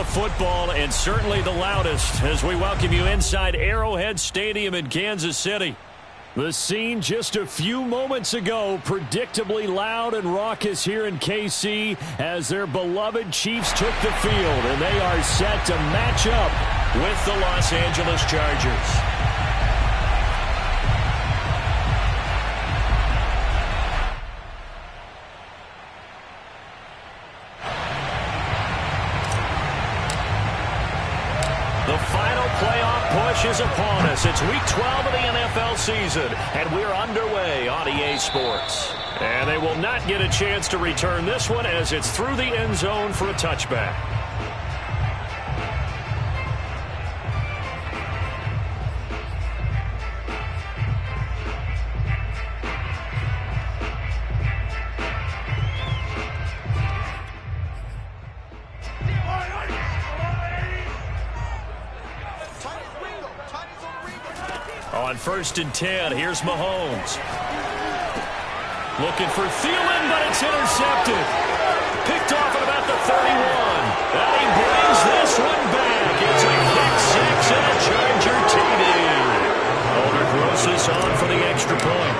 football and certainly the loudest as we welcome you inside Arrowhead Stadium in Kansas City. The scene just a few moments ago, predictably loud and raucous here in KC as their beloved Chiefs took the field, and they are set to match up with the Los Angeles Chargers. The final playoff push is upon us. It's week 12 of the NFL season, and we're underway on EA Sports. And they will not get a chance to return this one as it's through the end zone for a touchback. On 1st and 10, here's Mahomes. Looking for Thielen, but it's intercepted. Picked off at about the 31. And he brings this one back. It's a pick six and a Charger TD. Holder throws this on for the extra point.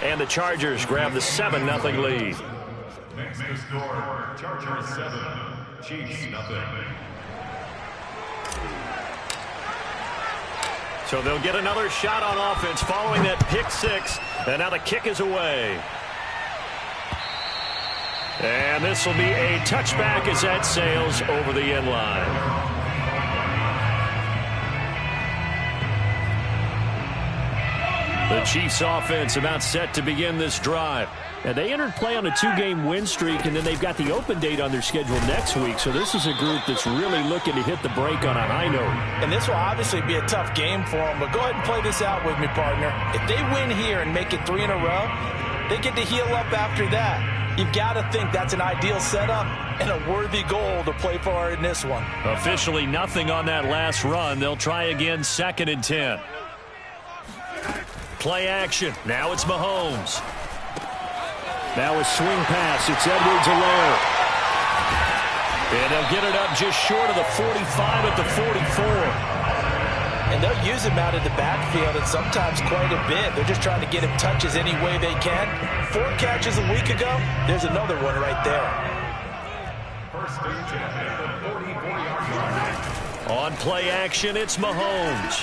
And the Chargers grab the 7-0 lead. Next to score, Chargers 7, Chiefs 0. So they'll get another shot on offense following that pick six. And now the kick is away. And this will be a touchback as that sails over the end line. The Chiefs offense about set to begin this drive. And they entered play on a 2-game win streak, and then they've got the open date on their schedule next week. So this is a group that's really looking to hit the break on a high note. And this will obviously be a tough game for them, but go ahead and play this out with me, partner. If they win here and make it 3 in a row, they get to heal up after that. You've got to think that's an ideal setup and a worthy goal to play for in this one. Officially nothing on that last run. They'll try again 2nd and 10. Play action. Now it's Mahomes. Now a swing pass. It's Edwards-Helaire. And they'll get it up just short of the 45 at the 44. And they'll use him out of the backfield and sometimes quite a bit. They're just trying to get him touches any way they can. 4 catches a week ago. There's another one right there. First and 10 at the 44-yard line. On play action, it's Mahomes.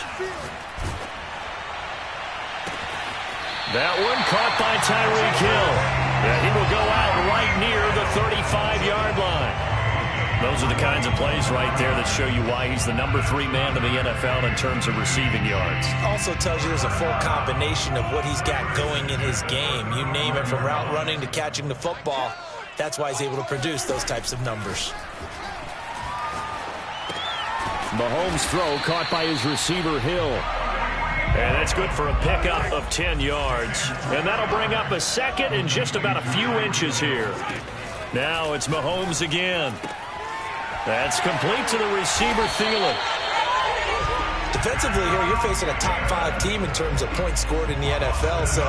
That one caught by Tyreek Hill. And he will go out right near the 35-yard line. Those are the kinds of plays right there that show you why he's the number 3 man in the NFL in terms of receiving yards. Also tells you there's a full combination of what he's got going in his game. You name it, from route running to catching the football. That's why he's able to produce those types of numbers. Mahomes' throw caught by his receiver, Hill. And that's good for a pickup of 10 yards. And that'll bring up a 2nd and just about a few inches here. Now it's Mahomes again. That's complete to the receiver, Thielen. Defensively here, you're facing a top 5 team in terms of points scored in the NFL. So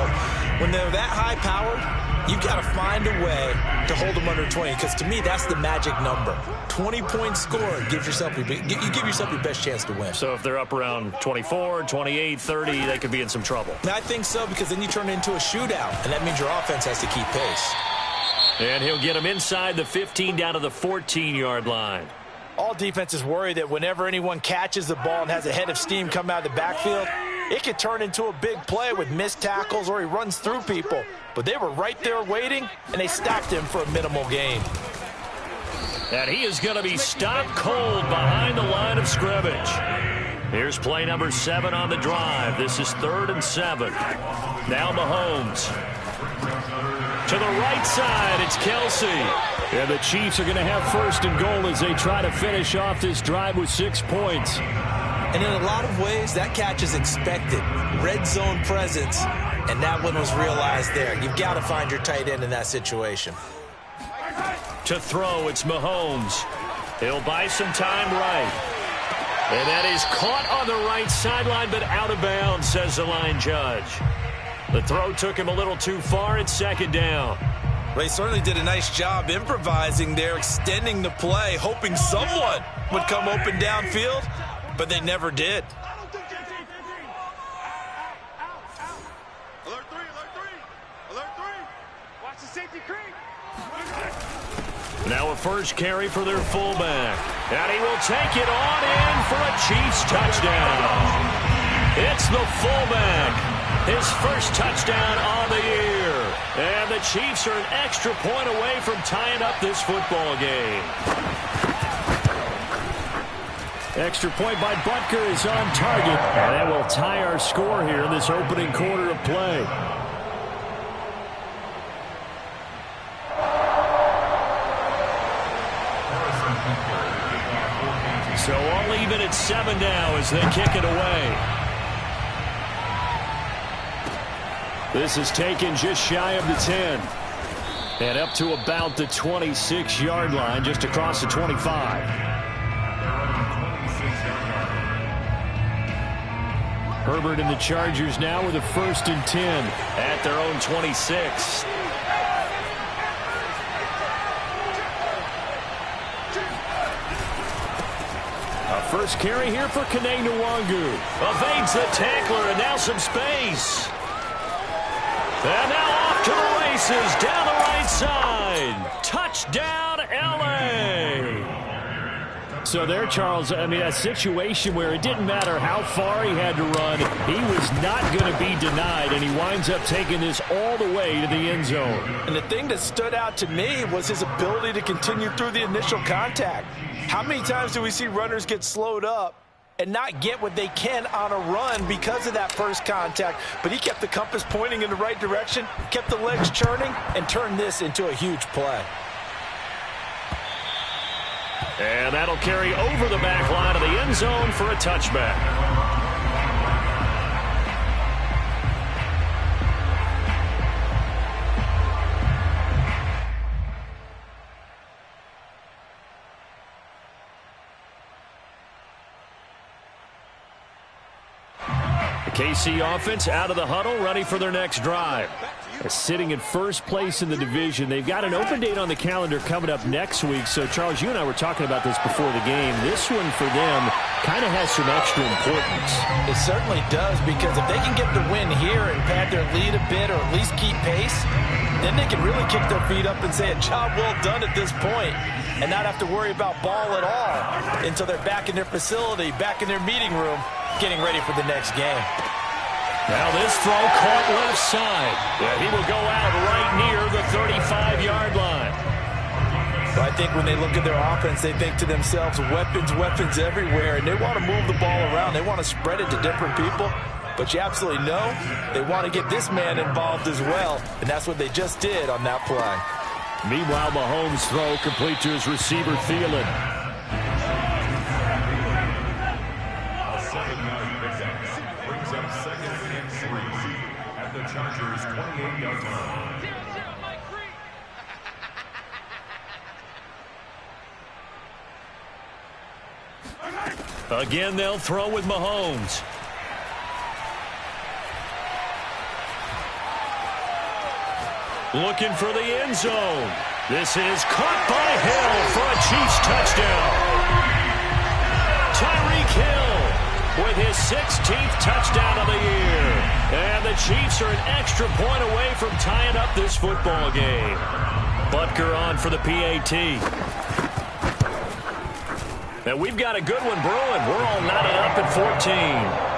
when they're that high-powered, you've got to find a way to hold them under 20. Because to me, that's the magic number. 20 points scored gives yourself you give yourself your best chance to win. So if they're up around 24, 28, 30, they could be in some trouble. And I think so, because then you turn it into a shootout, and that means your offense has to keep pace. And he'll get him inside the 15 down to the 14-yard line. All defenses worry that whenever anyone catches the ball and has a head of steam come out of the backfield, it could turn into a big play with missed tackles or he runs through people. But they were right there waiting, and they stopped him for a minimal gain. And he is going to be stopped cold behind the line of scrimmage. Here's play number 7 on the drive. This is 3rd and 7. Now Mahomes. To the right side, it's Kelsey. And the Chiefs are going to have 1st and goal as they try to finish off this drive with 6 points. And in a lot of ways, that catch is expected. Red zone presence, and that one was realized there. You've got to find your tight end in that situation. To throw, it's Mahomes. He'll buy some time right. And that is caught on the right sideline, but out of bounds, says the line judge. The throw took him a little too far. It's 2nd down. They certainly did a nice job improvising there, extending the play, hoping someone would come open downfield, but they never did. Alert three. Watch the safety creep. Now a first carry for their fullback. And he will take it on in for a Chiefs touchdown. It's the fullback. His first touchdown on the year. And the Chiefs are an extra point away from tying up this football game. Extra point by Butker is on target. And that will tie our score here in this opening quarter of play. So all even at 7 now as they kick it away. This is taken just shy of the 10. And up to about the 26-yard line, just across the 25. Herbert and the Chargers now with a 1st and 10 at their own 26. First carry here for Kene Nwangu. Evades the tackler and now some space. And now off to the races down the right side. Touchdown, L.A. So there, Charles, I mean, a situation where it didn't matter how far he had to run. He was not going to be denied, and he winds up taking this all the way to the end zone. And the thing that stood out to me was his ability to continue through the initial contact. How many times do we see runners get slowed up and not get what they can on a run because of that first contact? But he kept the compass pointing in the right direction, kept the legs churning, and turned this into a huge play. And that'll carry over the back line of the end zone for a touchback. KC offense out of the huddle, ready for their next drive. Sitting in first place in the division. They've got an open date on the calendar coming up next week. So, Charles, you and I were talking about this before the game. This one for them kind of has some extra importance. It certainly does, because if they can get the win here and pad their lead a bit or at least keep pace, then they can really kick their feet up and say a job well done at this point and not have to worry about ball at all until they're back in their facility, back in their meeting room, getting ready for the next game. Now this throw caught left side. Yeah, he will go out right near the 35-yard line. But I think when they look at their offense, they think to themselves, weapons everywhere, and they want to move the ball around. They want to spread it to different people. But you absolutely know they want to get this man involved as well, and that's what they just did on that play. Meanwhile, Mahomes' throw complete to his receiver, Thielen. Chargers 28-yard line. Again, they'll throw with Mahomes. Looking for the end zone. This is caught by Hill for a Chiefs touchdown. Tyreek Hill with his 16th touchdown of the year. And the Chiefs are an extra point away from tying up this football game. Butker on for the PAT. And we've got a good one brewing. We're all knotted up at 14.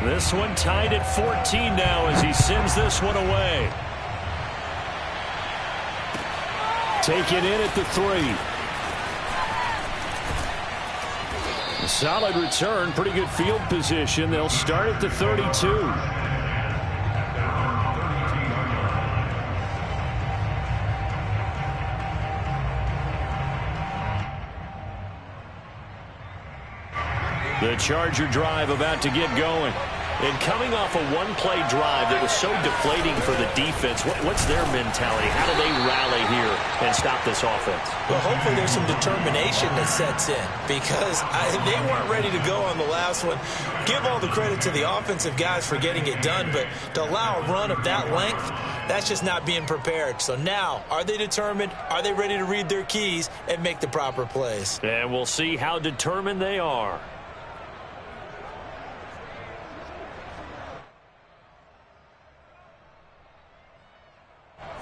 This one tied at 14 now as he sends this one away. Taken in at the 3. Solid return, pretty good field position. They'll start at the 32. The Charger drive about to get going. And coming off a one-play drive that was so deflating for the defense, what's their mentality? How do they rally here and stop this offense? Well, hopefully there's some determination that sets in because they weren't ready to go on the last one. Give all the credit to the offensive guys for getting it done, but to allow a run of that length, that's just not being prepared. So now, are they determined? Are they ready to read their keys and make the proper plays? And we'll see how determined they are.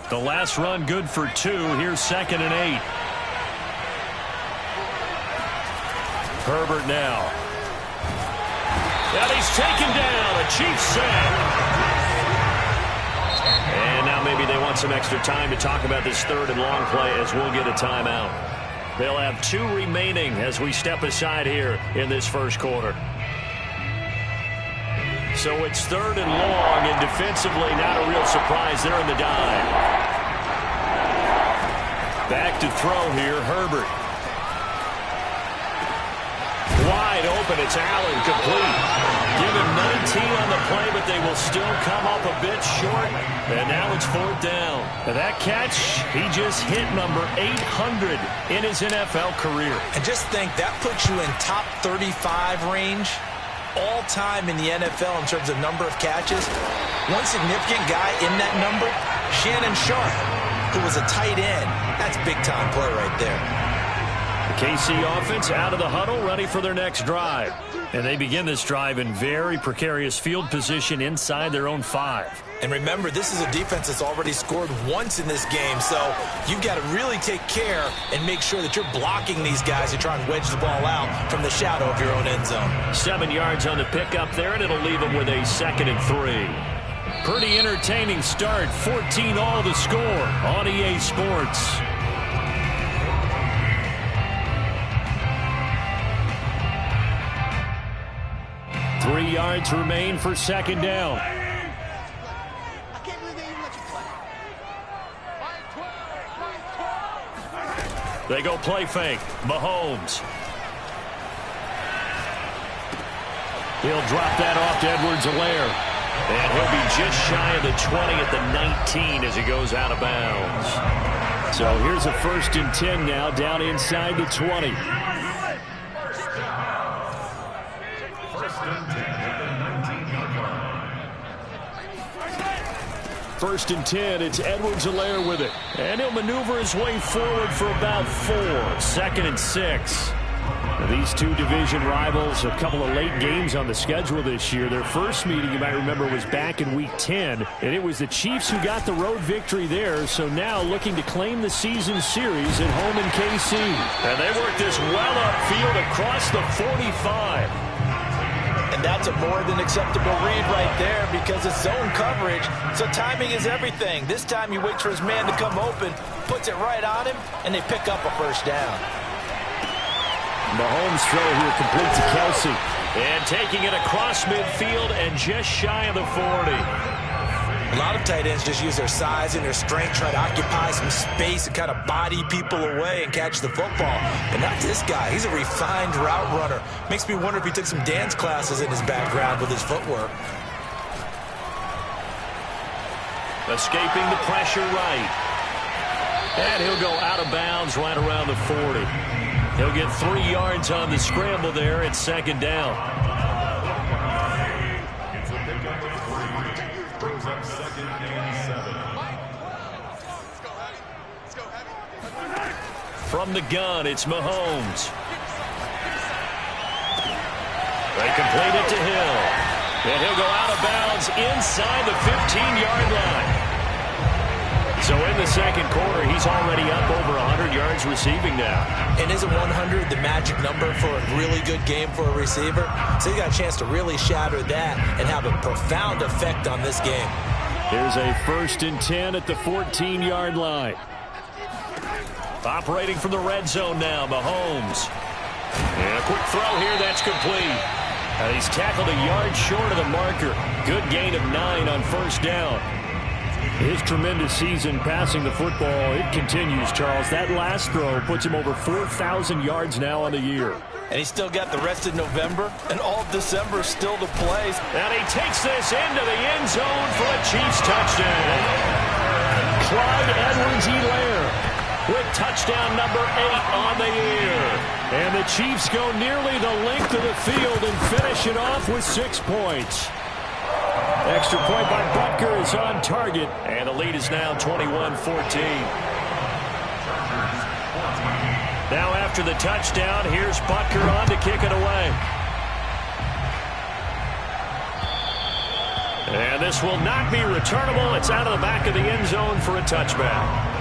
The last run good for 2. Here's 2nd and 8. Herbert now. And he's taken down. A Chiefs sack. And now maybe they want some extra time to talk about this 3rd and long play as we'll get a timeout. They'll have 2 remaining as we step aside here in this first quarter. So it's 3rd and long, and defensively not a real surprise. They're in the dive. Back to throw here, Herbert. Wide open, it's Allen, complete. Give him 19 on the play, but they will still come up a bit short. And now it's 4th down. And that catch, he just hit number 800 in his NFL career. And just think, that puts you in top 35 range all time in the NFL in terms of number of catches. One significant guy in that number, Shannon Sharp, who was a tight end. That's big-time play right there. The KC offense out of the huddle, ready for their next drive. And they begin this drive in very precarious field position inside their own 5. And remember, this is a defense that's already scored once in this game, so you've got to really take care and make sure that you're blocking these guys who try and wedge the ball out from the shadow of your own end zone. 7 yards on the pickup there, and it'll leave them with a 2nd and 3. Pretty entertaining start. 14 all the score on EA Sports. Three yards remain for 2nd down. They go play fake. Mahomes. He'll drop that off to Edwards-Helaire. And he'll be just shy of the 20 at the 19 as he goes out of bounds. So here's a 1st and 10 now, down inside the 20. First and 10, it's Edwards-Helaire with it. And he'll maneuver his way forward for about 4. 2nd and 6. Now, these two division rivals, a couple of late games on the schedule this year. Their first meeting, you might remember, was back in Week 10. And it was the Chiefs who got the road victory there. So now looking to claim the season series at home in KC. And they work this well upfield across the 45. And that's a more than acceptable read right there because it's zone coverage, so timing is everything. This time he waits for his man to come open, puts it right on him, and they pick up a 1st down. Mahomes throw here complete to Kelsey. And taking it across midfield and just shy of the 40. A lot of tight ends just use their size and their strength, try to occupy some space and kind of body people away and catch the football. But not this guy. He's a refined route runner. Makes me wonder if he took some dance classes in his background with his footwork. Escaping the pressure right. And he'll go out of bounds right around the 40. He'll get 3 yards on the scramble there at 2nd down. Brings up 2nd and 7. From the gun, it's Mahomes. They complete it to Hill. And he'll go out of bounds inside the 15-yard line. So in the 2nd quarter, he's already up over 100 yards receiving now. And isn't 100 the magic number for a really good game for a receiver? So you got a chance to really shatter that and have a profound effect on this game. Here's a 1st and 10 at the 14-yard line. Operating from the red zone now, Mahomes. And a quick throw here, that's complete. And he's tackled a yard short of the marker. Good gain of 9 on 1st down. His tremendous season passing the football, it continues, Charles. That last throw puts him over 4,000 yards now on the year. And he's still got the rest of November and all of December still to play. And he takes this into the end zone for a Chiefs touchdown. Clyde Edwards-Helaire with touchdown number 8 on the year. And the Chiefs go nearly the length of the field and finish it off with 6 points. Extra point by Butker is on target. And the lead is now 21-14. Now after the touchdown, here's Butker on to kick it away. And this will not be returnable. It's out of the back of the end zone for a touchback.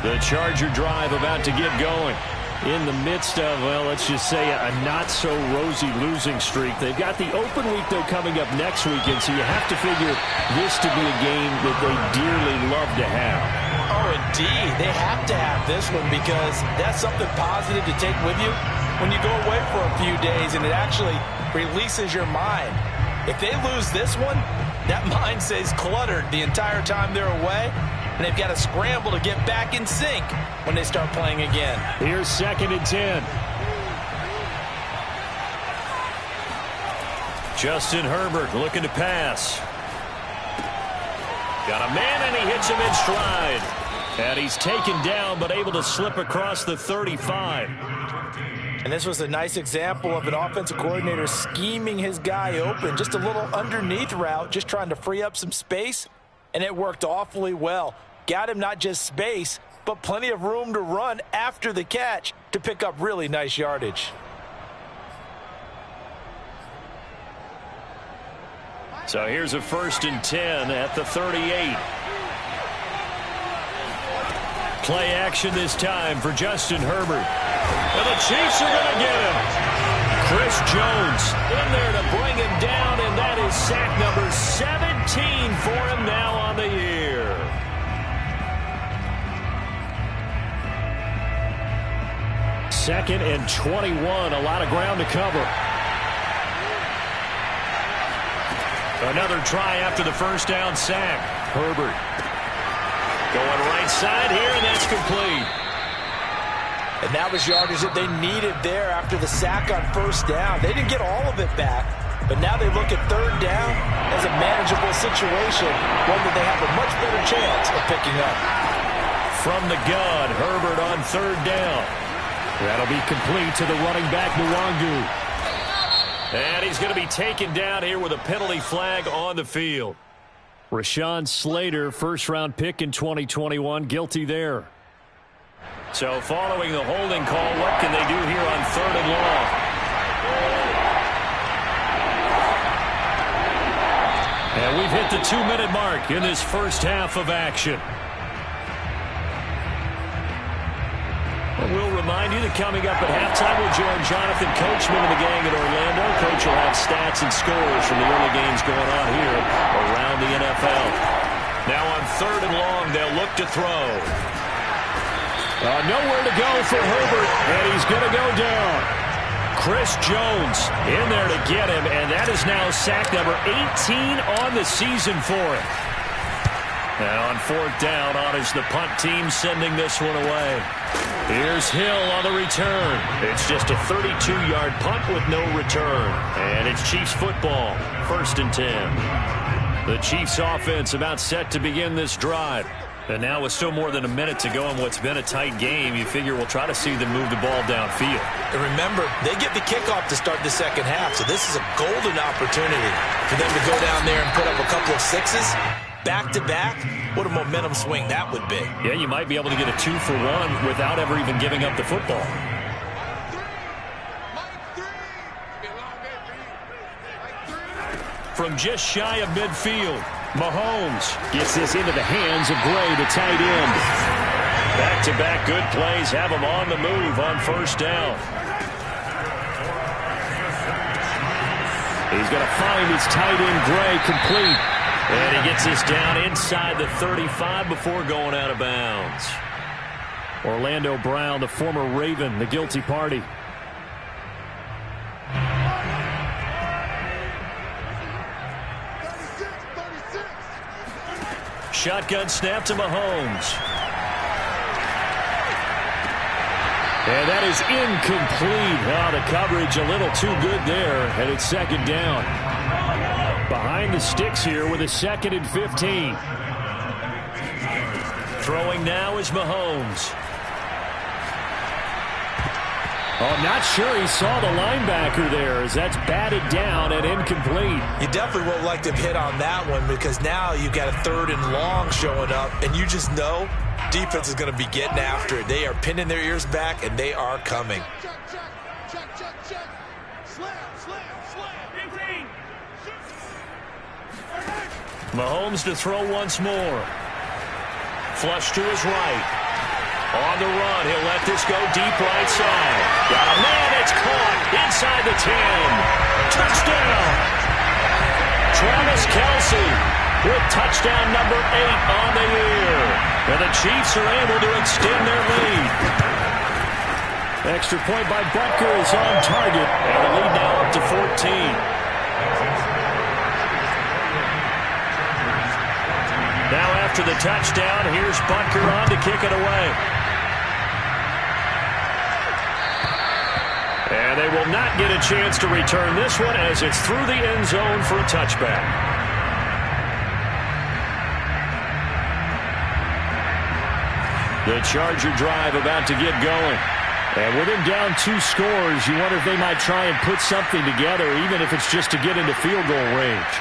The Charger drive about to get going in the midst of, well, let's just say a not-so-rosy losing streak. They've got the open week, though, coming up next weekend, so you have to figure this to be a game that they dearly love to have. Oh, indeed. They have to have this one because that's something positive to take with you when you go away for a few days, and it actually releases your mind. If they lose this one, that mind stays cluttered the entire time they're away. And they've got to scramble to get back in sync when they start playing again. Here's 2nd and 10. Justin Herbert looking to pass. Got a man, and he hits him in stride. And he's taken down, but able to slip across the 35. And this was a nice example of an offensive coordinator scheming his guy open. Just a little underneath route, just trying to free up some space. And it worked awfully well. Got him not just space, but plenty of room to run after the catch to pick up really nice yardage. So here's a 1st and 10 at the 38. Play action this time for Justin Herbert. And the Chiefs are going to get him. Chris Jones in there to bring him down, and that is sack number 17 for him now on the year. 2nd and 21, a lot of ground to cover. Another try after the first down sack. Herbert going right side here, and that's complete. And that was yardage that they needed there after the sack on first down. They didn't get all of it back, but now they look at 3rd down as a manageable situation, one that they have a much better chance of picking up. From the gun, Herbert on 3rd down. That'll be complete to the running back, Nwangu. And he's going to be taken down here with a penalty flag on the field. Rashawn Slater, 1st-round pick in 2021, guilty there. So following the holding call, what can they do here on 3rd and long? And we've hit the 2-minute mark in this first half of action. We'll remind you that coming up at halftime, we'll join Jonathan Coachman and the gang in Orlando. Coach will have stats and scores from the early games going on here around the NFL. Now on 3rd and long, they'll look to throw. Nowhere to go for Herbert, and he's going to go down. Chris Jones in there to get him, and that is now sack number 18 on the season for him. Now on 4th down, on is the punt team sending this one away. Here's Hill on the return. It's just a 32-yard punt with no return. And it's Chiefs football, 1st and 10. The Chiefs offense about set to begin this drive. And now with still more than a minute to go in what's been a tight game, you figure we'll try to see them move the ball downfield. And remember, they get the kickoff to start the second half, so this is a golden opportunity for them to go down there and put up a couple of sixes. Back-to-back, what a momentum swing that would be. Yeah, you might be able to get a 2-for-1 without ever even giving up the football. From just shy of midfield, Mahomes gets this into the hands of Gray, the tight end. Back-to-back good plays have him on the move on 1st down. He's going to find his tight end, Gray, complete. And he gets this down inside the 35 before going out of bounds. Orlando Brown, the former Raven, the guilty party. Shotgun snap to Mahomes. And that is incomplete. Oh, the coverage a little too good there, and it's second down. Behind the sticks here with a 2nd and 15. Throwing now is Mahomes. Oh, not sure he saw the linebacker there as that's batted down and incomplete. You definitely won't like to hit on that one because now you've got a 3rd and long showing up, and you just know defense is going to be getting after it. They are pinning their ears back, and they are coming. Check. Slam. 15. Mahomes to throw once more. Flush to his right. On the run, he'll let this go deep right side. Got a man, it's caught inside the 10. Touchdown! Travis Kelce with touchdown number 8 on the year. And the Chiefs are able to extend their lead. Extra point by Butker is on target. And the lead now up to 14. Now after the touchdown, here's Butker on to kick it away. And they will not get a chance to return this one as it's through the end zone for a touchback. The Charger drive about to get going. And with him down 2 scores, you wonder if they might try and put something together, even if it's just to get into field goal range.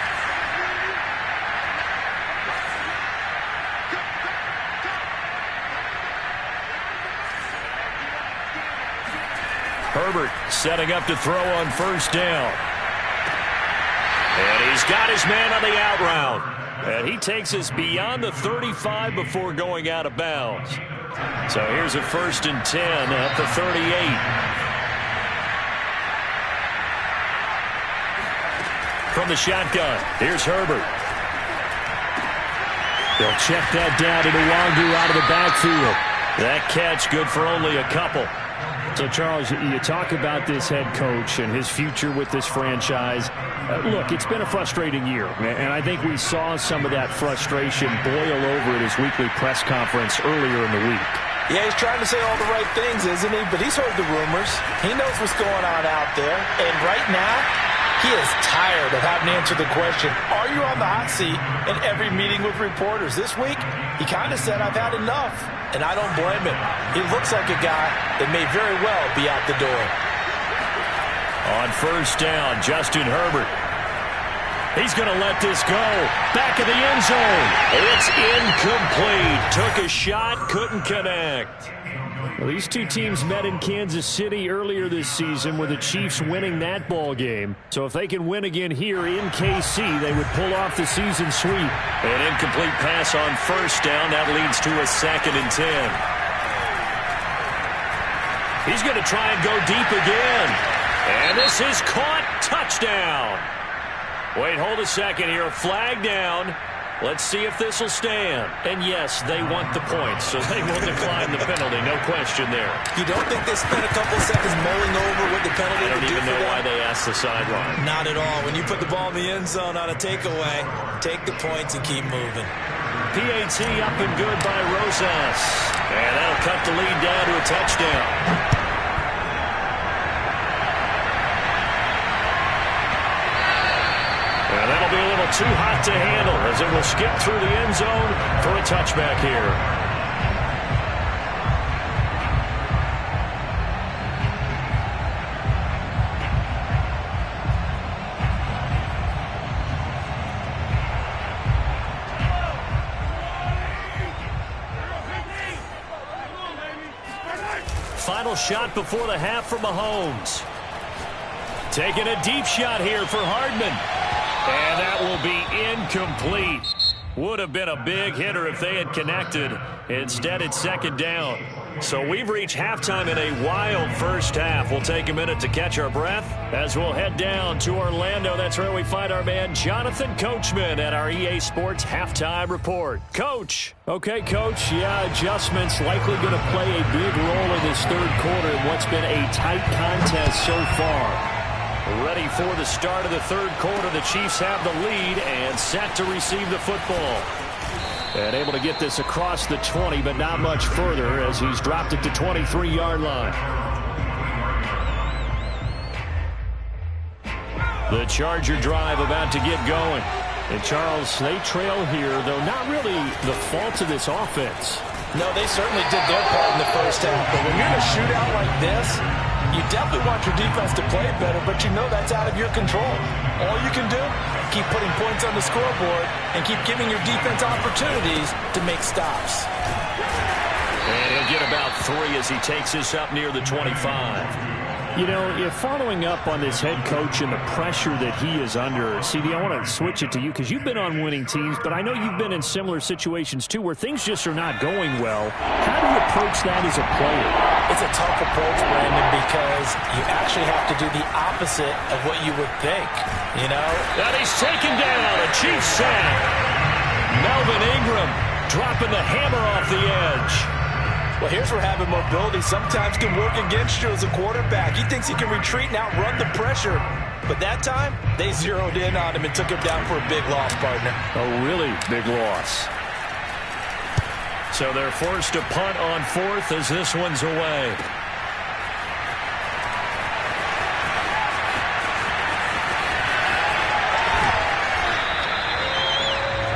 Herbert setting up to throw on first down. And he's got his man on the out route. And he takes us beyond the 35 before going out of bounds. So here's a 1st and 10 at the 38. From the shotgun, here's Herbert. They'll check that down to Nwangu out of the backfield. That catch good for only a couple. So, Charles, you talk about this head coach and his future with this franchise. Look, it's been a frustrating year, and I think we saw some of that frustration boil over at his weekly press conference earlier in the week. Yeah, he's trying to say all the right things, isn't he? But he's heard the rumors. He knows what's going on out there. And right now, he is tired of having to answer the question, are you on the hot seat in every meeting with reporters? This week, he kind of said, I've had enough. And I don't blame him. He looks like a guy that may very well be out the door. On first down, Justin Herbert. He's going to let this go. Back of the end zone. It's incomplete. Took a shot, couldn't connect. Well, these two teams met in Kansas City earlier this season with the Chiefs winning that ball game. So if they can win again here in KC, they would pull off the season sweep. An incomplete pass on first down. That leads to a 2nd and 10. He's going to try and go deep again. And this is caught. Touchdown. Wait, hold a second here. Flag down. Let's see if this will stand. And yes, they want the points, so they will decline the penalty. No question there. You don't think they spent a couple seconds mulling over what the penalty would do for them? I don't even know why they asked the sideline. Not at all. When you put the ball in the end zone on a takeaway, take the points and keep moving. PAT up and good by Rosas. And that'll cut the lead down to a touchdown. And that'll be a little too hot to handle as it will skip through the end zone for a touchback here. Final shot before the half from Mahomes. Taking a deep shot here for Hardman. And that will be incomplete. Would have been a big hitter if they had connected. Instead, it's 2nd down. So we've reached halftime in a wild first half. We'll take a minute to catch our breath As we'll head down to Orlando, that's where we find our man Jonathan Coachman at our EA Sports Halftime Report. Coach. Okay, Coach. Yeah, adjustments likely going to play a big role in this third quarter in what's been a tight contest so far. Ready for the start of the third quarter. The Chiefs have the lead and set to receive the football. And able to get this across the 20, but not much further as he's dropped it to 23-yard line. The Charger drive about to get going. And, Charles, they trail here, though not really the fault of this offense. No, they certainly did their part in the first half. But when you're in a shootout like this, you definitely want your defense to play better, but you know that's out of your control. All you can do, keep putting points on the scoreboard and keep giving your defense opportunities to make stops. And he'll get about 3 as he takes this up near the 25. You know, if following up on this head coach and the pressure that he is under, CD, I want to switch it to you because you've been on winning teams, but I know you've been in similar situations too where things just are not going well. How do you approach that as a player? It's a tough approach, Brandon, because you actually have to do the opposite of what you would think, you know? And he's taken down, a Chiefs sack. Melvin Ingram dropping the hammer off the edge. Well, here's where having mobility sometimes can work against you as a quarterback. He thinks he can retreat and outrun the pressure. But that time, they zeroed in on him and took him down for a big loss, partner. A really big loss. So they're forced to punt on 4th as this one's away.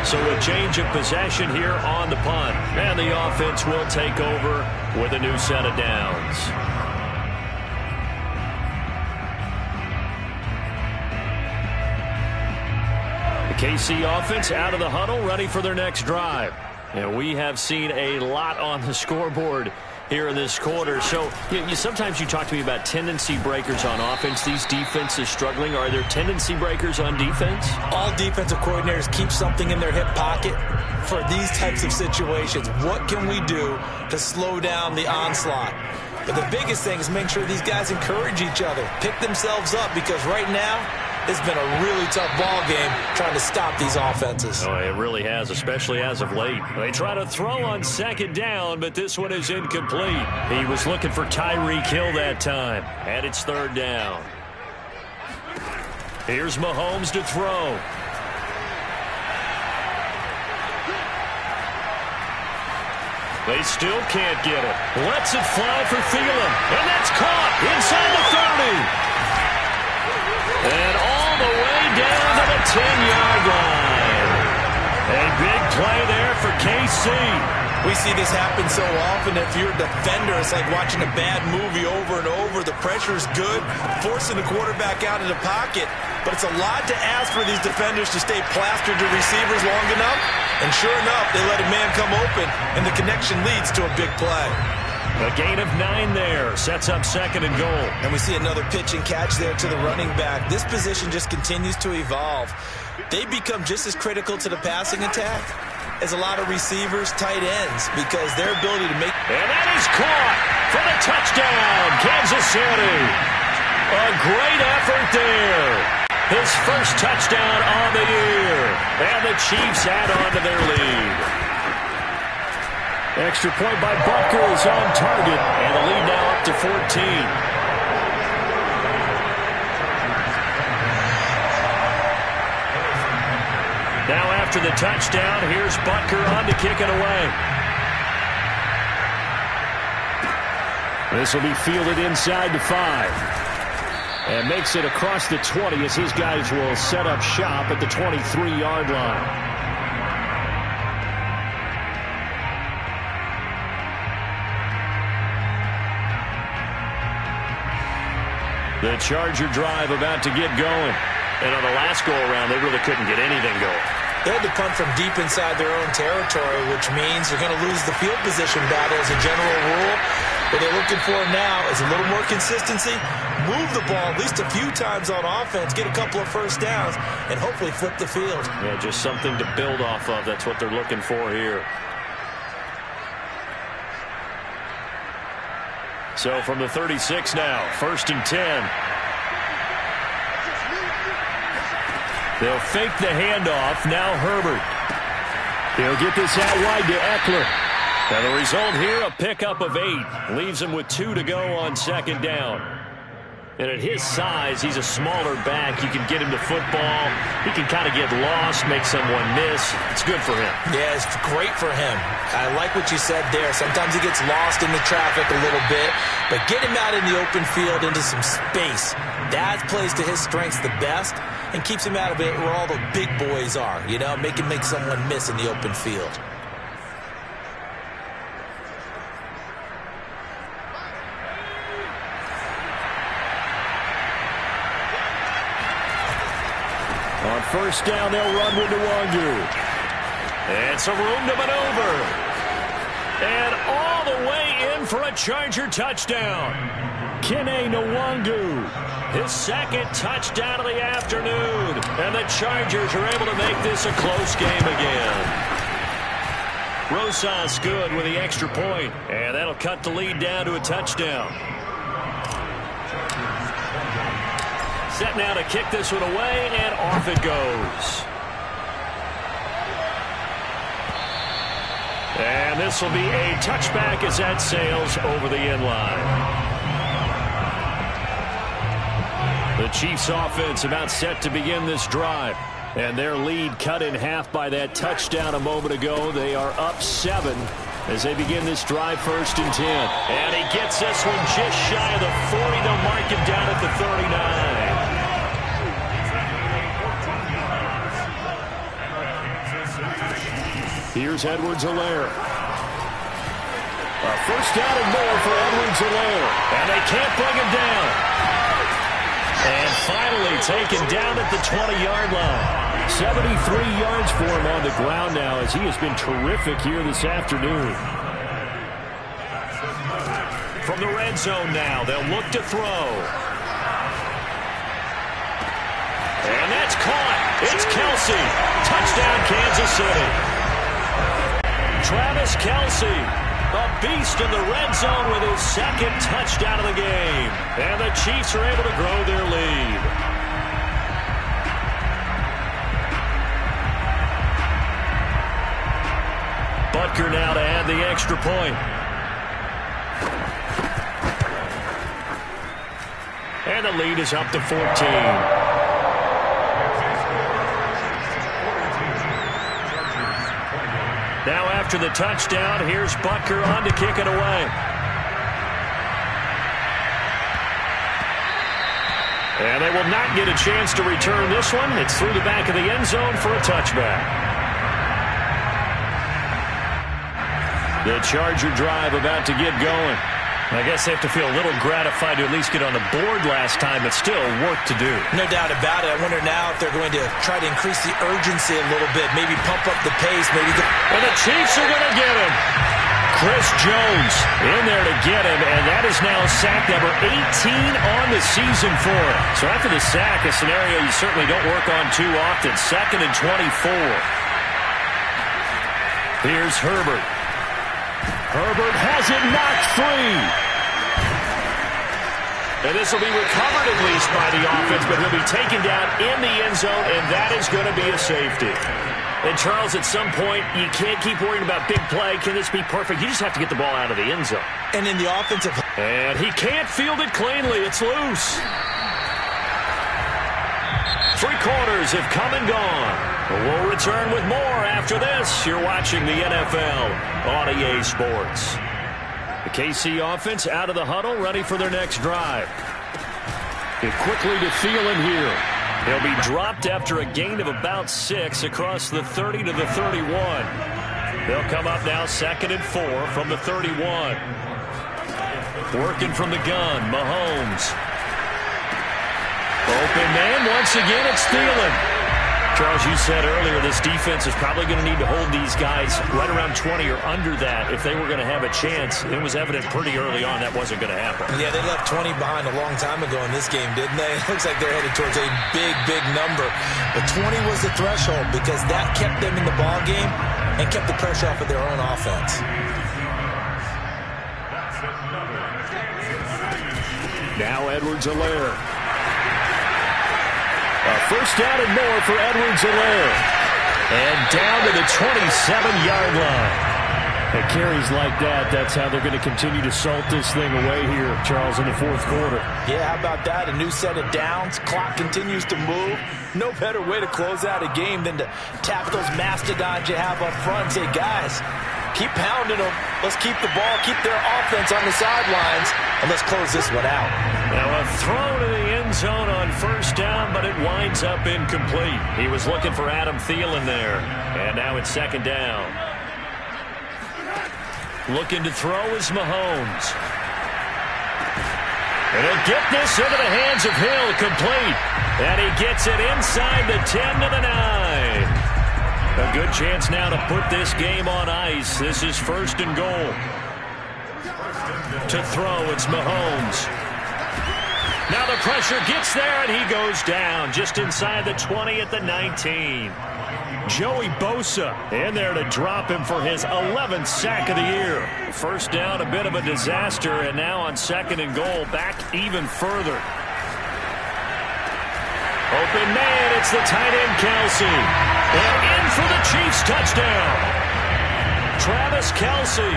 So a change of possession here on the punt. And the offense will take over with a new set of downs. The KC offense out of the huddle, ready for their next drive. And we have seen a lot on the scoreboard here in this quarter. So sometimes you talk to me about tendency breakers on offense. These defenses struggling. Are there tendency breakers on defense? All defensive coordinators keep something in their hip pocket for these types of situations. What can we do to slow down the onslaught? But the biggest thing is make sure these guys encourage each other, pick themselves up, because right now it's been a really tough ball game trying to stop these offenses. Oh, it really has, especially as of late. They try to throw on 2nd down, but this one is incomplete. He was looking for Tyreek Hill that time, and it's 3rd down. Here's Mahomes to throw. They still can't get it. Lets it fly for Thielen, and that's caught inside the 30. And all the way down to the 10-yard line. A big play there for KC. We see this happen so often. If you're a defender, it's like watching a bad movie over and over. The pressure is good, forcing the quarterback out of the pocket. But it's a lot to ask for these defenders to stay plastered to receivers long enough. And sure enough, they let a man come open, and the connection leads to a big play. A gain of 9 there. Sets up 2nd and goal. And we see another pitch and catch there to the running back. This position just continues to evolve. They become just as critical to the passing attack as a lot of receivers, tight ends, because their ability to make... And that is caught for the touchdown, Kansas City. A great effort there. His first touchdown on the year. And the Chiefs add on to their lead. Extra point by Butker is on target, and the lead now up to 14. Now after the touchdown, here's Butker on to kick it away. This will be fielded inside the 5. And makes it across the 20 as his guys will set up shop at the 23-yard line. The Charger drive about to get going. And on the last go-around, they really couldn't get anything going. They had to punt from deep inside their own territory, which means they're going to lose the field position battle as a general rule. What they're looking for now is a little more consistency, move the ball at least a few times on offense, get a couple of first downs, and hopefully flip the field. Yeah, just something to build off of. That's what they're looking for here. So from the 36 now, 1st and 10. They'll fake the handoff. Now Herbert. He'll get this out wide to Eckler. And the result here, a pickup of 8. Leaves him with 2 to go on second down. And at his size, he's a smaller back. You can get him to football. He can kind of get lost, make someone miss. It's good for him. Yeah, it's great for him. I like what you said there. Sometimes he gets lost in the traffic a little bit, but get him out in the open field into some space. That plays to his strengths the best and keeps him out of it where all the big boys are. You know, make him make someone miss in the open field. On first down, they'll run with Nwangu. And some room to maneuver. And all the way in for a Charger touchdown. Kene Nwangu, his second touchdown of the afternoon. And the Chargers are able to make this a close game again. Rosas good with the extra point. And that'll cut the lead down to a touchdown. Set now to kick this one away, and off it goes. And this will be a touchback as that sails over the end line. The Chiefs offense about set to begin this drive. And their lead cut in half by that touchdown a moment ago. They are up 7 as they begin this drive, 1st and 10. And he gets this one just shy of the 40. They'll mark him down at the 39. Here's Edwards-Helaire. A first down and more for Edwards-Helaire. And they can't bring him down. And finally taken down at the 20-yard line. 73 yards for him on the ground now as he has been terrific here this afternoon. From the red zone now, they'll look to throw. And that's caught. It's Kelsey. Touchdown, Kansas City. Travis Kelsey, a beast in the red zone with his second touchdown of the game. And the Chiefs are able to grow their lead. Butker now to add the extra point. And the lead is up to 14. Now after the touchdown, here's Butker on to kick it away. And they will not get a chance to return this one. It's through the back of the end zone for a touchback. The Charger drive about to get going. I guess they have to feel a little gratified to at least get on the board last time, but still work to do. No doubt about it. I wonder now if they're going to try to increase the urgency a little bit, maybe pump up the pace, maybe. And the Chiefs are going to get him. Chris Jones in there to get him, and that is now sack number 18 on the season for him. So after the sack, a scenario you certainly don't work on too often. 2nd and 24. Here's Herbert. Herbert has it knocked free. And this will be recovered at least by the offense, but he'll be taken down in the end zone, and that is going to be a safety. And, Charles, at some point, you can't keep worrying about big play. Can this be perfect? You just have to get the ball out of the end zone. And in the offensive... And he can't field it cleanly. It's loose. 3 quarters have come and gone. We'll return with more after this. You're watching the NFL on EA Sports. The KC offense out of the huddle, ready for their next drive. Get quickly to Thielen here. He'll be dropped after a gain of about 6 across the 30 to the 31. They'll come up now 2nd and 4 from the 31. Working from the gun, Mahomes. Open man, once again, it's Thielen. Charles, you said earlier this defense is probably going to need to hold these guys right around 20 or under that if they were going to have a chance. It was evident pretty early on that wasn't going to happen. Yeah, they left 20 behind a long time ago in this game, didn't they? It looks like they're headed towards a big, big number. But 20 was the threshold because that kept them in the ball game and kept the pressure off of their own offense. Now Edwards-Helaire. A First down and more for Edwards-Helaire. And down to the 27-yard line. At carries like that, that's how they're going to continue to salt this thing away here, Charles, in the fourth quarter. Yeah, how about that? A new set of downs. Clock continues to move. No better way to close out a game than to tap those mastodons you have up front and say, guys, keep pounding them. Let's keep the ball, keep their offense on the sidelines, and let's close this one out. Now a throw to the end zone on first down, but it winds up incomplete. He was looking for Adam Thielen there, and now it's second down. Looking to throw is Mahomes. And he'll get this into the hands of Hill, complete. And he gets it inside the 10 to the 9. A good chance now to put this game on ice. This is first and goal. To throw, it's Mahomes. Now the pressure gets there, and he goes down just inside the 20 at the 19. Joey Bosa in there to drop him for his 11th sack of the year. First down, a bit of a disaster, and now on second and goal, back even further. Open man, it's the tight end Kelce. And in for the Chiefs touchdown. Travis Kelce,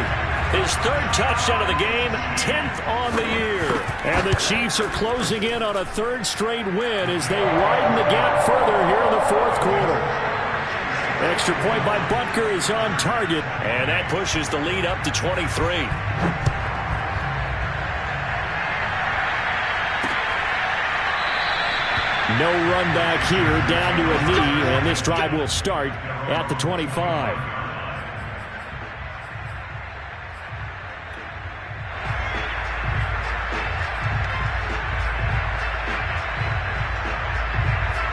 his third touchdown of the game, 10th on the year. And the Chiefs are closing in on a third straight win as they widen the gap further here in the fourth quarter. Extra point by Butker is on target, and that pushes the lead up to 23. No run back here, down to a knee, and this drive will start at the 25.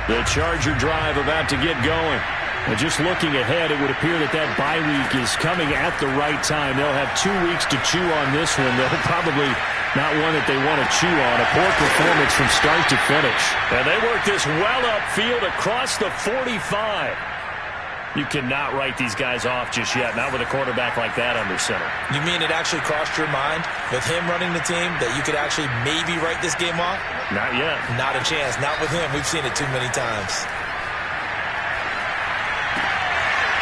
The Charger drive about to get going. And just looking ahead, it would appear that that bye week is coming at the right time. They'll have 2 weeks to chew on this one. They'll probably not one that they want to chew on. A poor performance from start to finish. And they work this well upfield across the 45. You cannot write these guys off just yet, not with a quarterback like that under center. You mean it actually crossed your mind with him running the team that you could actually maybe write this game off? Not yet. Not a chance. Not with him. We've seen it too many times.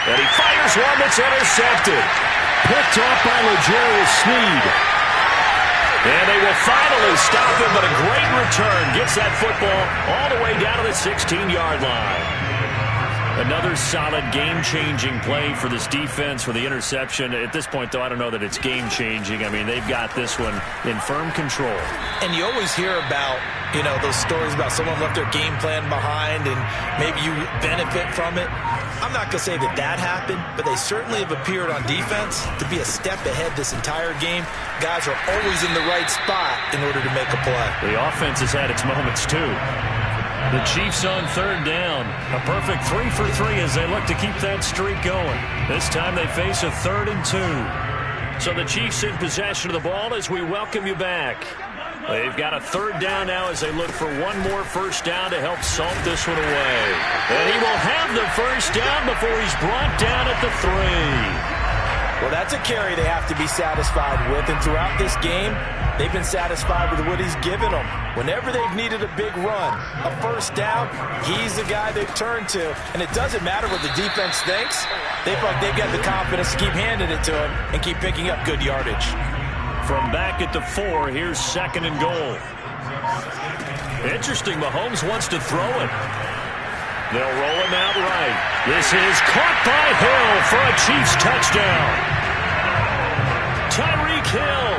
And he fires one that's intercepted. Picked off by L'Jarius Sneed. And they will finally stop him, but a great return. Gets that football all the way down to the 16-yard line. Another solid game-changing play for this defense for the interception. At this point, though, I don't know that it's game-changing. I mean, they've got this one in firm control. And you always hear about, you know, those stories about someone left their game plan behind and maybe you benefit from it. I'm not going to say that that happened, but they certainly have appeared on defense to be a step ahead this entire game. Guys are always in the right spot in order to make a play. The offense has had its moments, too. The Chiefs on third down. A perfect 3 for 3 as they look to keep that streak going. This time they face a 3rd and 2. So the Chiefs in possession of the ball as we welcome you back. They've got a third down now as they look for one more first down to help salt this one away. And he will have the first down before he's brought down at the 3. Well, that's a carry they have to be satisfied with. And throughout this game, they've been satisfied with what he's given them. Whenever they've needed a big run, a first down, he's the guy they've turned to. And it doesn't matter what the defense thinks. They feel like they've got the confidence to keep handing it to him and keep picking up good yardage. From back at the 4, here's second and goal. Interesting, Mahomes wants to throw it. They'll roll him out right. This is caught by Hill for a Chiefs touchdown. Tyreek Hill,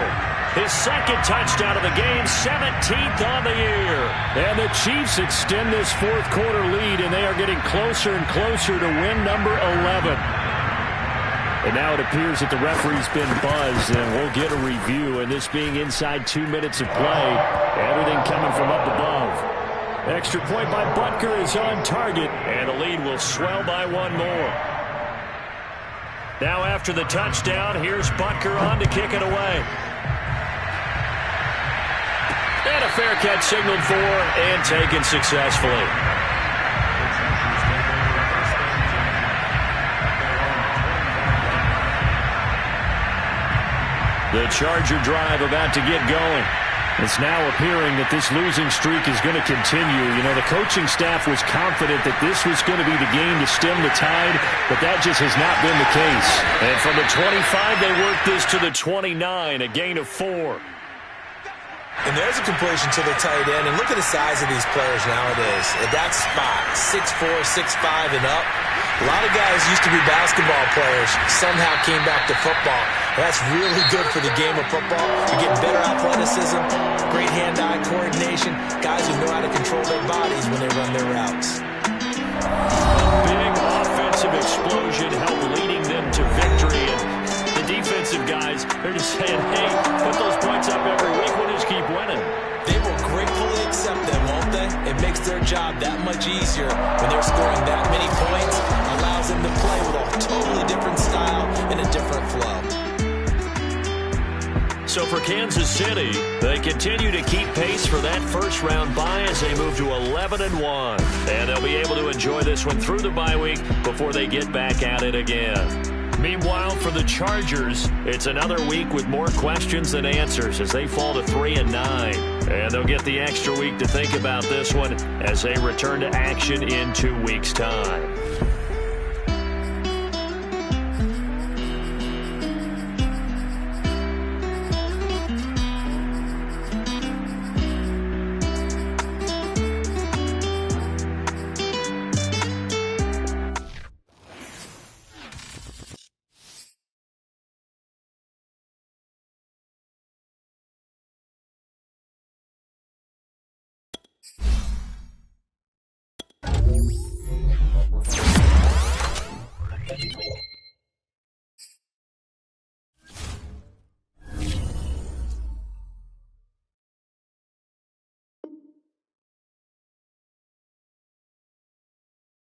his second touchdown of the game, 17th on the year. And the Chiefs extend this fourth quarter lead, and they are getting closer and closer to win number 11. And now it appears that the referee's been buzzed, and we'll get a review. And this being inside 2 minutes of play, everything coming from up above. Extra point by Butker is on target, and the lead will swell by one more. Now after the touchdown, here's Butker on to kick it away. And a fair catch signaled for and taken successfully. The Charger drive about to get going. It's now appearing that this losing streak is going to continue. You know, the coaching staff was confident that this was going to be the game to stem the tide, but that just has not been the case. And from the 25, they work this to the 29, a gain of 4. And there's a completion to the tight end. And look at the size of these players nowadays. At that spot, 6'4", 6'5", and up. A lot of guys used to be basketball players, somehow came back to football. That's really good for the game of football. You get better athleticism, great hand-eye coordination, guys who know how to control their bodies when they run their routes. A big offensive explosion helped leading them to victory. And the defensive guys, they're just saying, hey, put those points up every week. We'll just keep winning. They will gratefully accept them, won't they? It makes their job that much easier when they're scoring that many points. Allows them to play with a totally different style and a different flow. So for Kansas City, they continue to keep pace for that first-round bye as they move to 11-1. And they'll be able to enjoy this one through the bye week before they get back at it again. Meanwhile, for the Chargers, it's another week with more questions than answers as they fall to 3-9. And they'll get the extra week to think about this one as they return to action in 2 weeks' time.